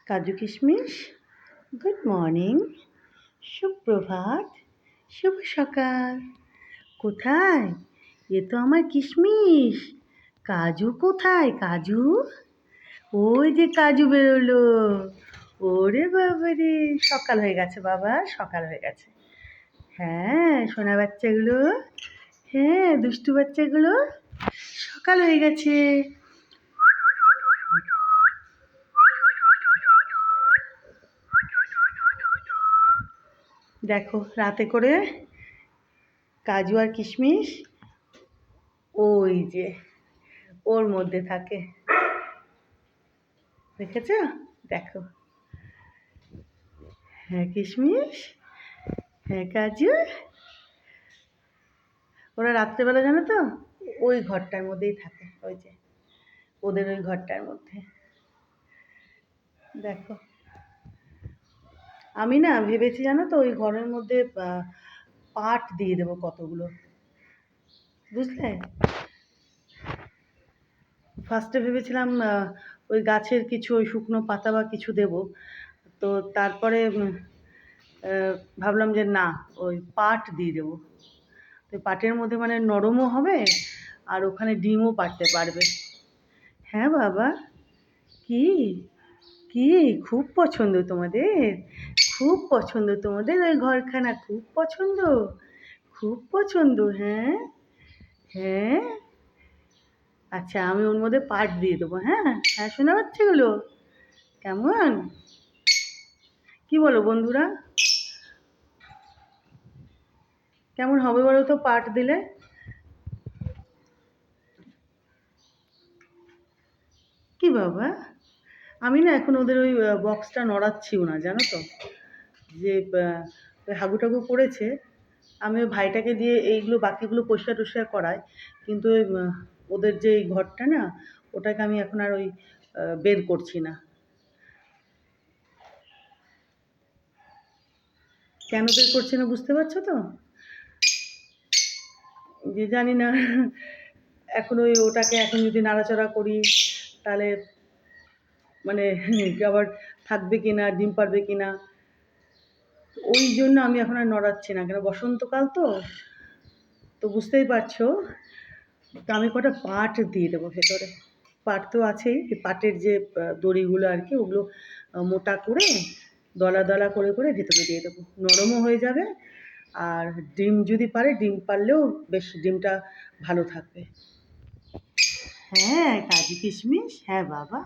কাজু কিশমিশ, good morning, সুপ্রভাত, শুভ সকাল। কোথায়? এ তো আমার কিশমিশ। কাজু কোথায়? কাজু, ওই যে কাজু বেরোলো। ওরে বাবারে, সকাল হয়ে গেছে বাবা, সকাল হয়ে গেছে। হ্যাঁ সোনা বাচ্চাগুলো, হ্যাঁ দুষ্টু বাচ্চাগুলো, সকাল হয়ে গেছে। দেখো রাতে করে কাজু আর কিশমিশ ওই যে ওর মধ্যে থাকে, দেখেছ? দেখো, হ্যাঁ কিশমিশ, হ্যাঁ কাজু, ওরা রাত্রেবেলা জানো তো ওই ঘরটার মধ্যেই থাকে, ওই যে ওদের ওই ঘরটার মধ্যে। দেখো আমি না ভেবেছি জানো তো ওই ঘরের মধ্যে পাট দিয়ে দেবো কতগুলো, বুঝলে? ফার্স্টে ভেবেছিলাম ওই গাছের কিছু ওই শুকনো পাতা বা কিছু দেব, তো তারপরে ভাবলাম যে না ওই পাট দিয়ে দেবো, তো পাটের মধ্যে মানে নরমও হবে আর ওখানে ডিমও পাড়তে পারবে। হ্যাঁ বাবা, কি কি খুব পছন্দ তোমাদের, খুব পছন্দ তোমাদের ওই ঘরখানা, খুব পছন্দ, খুব পছন্দ। হ্যাঁ হ্যাঁ, আচ্ছা আমি ওর মধ্যে পাট দিয়ে দেবো। হ্যাঁ হ্যাঁ শোনা বাচ্চাগুলো, কেমন, কি বলো বন্ধুরা, কেমন হবে বলো তো পাট দিলে? কি বাবা, আমি না এখন ওদের ওই বক্সটা নড়াচ্ছিও না জানো তো, যে ওই হাগু টাগু করেছে, আমি ওই ভাইটাকে দিয়ে এইগুলো বাকিগুলো পরিষ্কার টরিষ্কার করাই, কিন্তু ওই ওদের যে এই ঘরটা না ওটাকে আমি এখন আর ওই বের করছি না। কেন বের করছি না বুঝতে পারছো তো? যে জানি না এখন ওই ওটাকে এখন যদি নাড়াচাড়া করি তাহলে মানে আবার থাকবে কি না, ডিম পারবে কি না, ওই জন্য আমি এখন আর নড়াচ্ছি না। কেন বসন্তকাল তো, তো বুঝতেই পারছো, তো আমি কটা পাট দিয়ে দেবো ভেতরে। পাট তো আছেই, পাটের যে দড়িগুলো আর কি, ওগুলো মোটা করে দলা দলা করে করে ভেতরে দিয়ে দেবো, নরমও হয়ে যাবে। আর ডিম যদি পারে, ডিম পারলেও বেশ ডিমটা ভালো থাকবে। হ্যাঁ কাজু কিশমিশ, হ্যাঁ বাবা।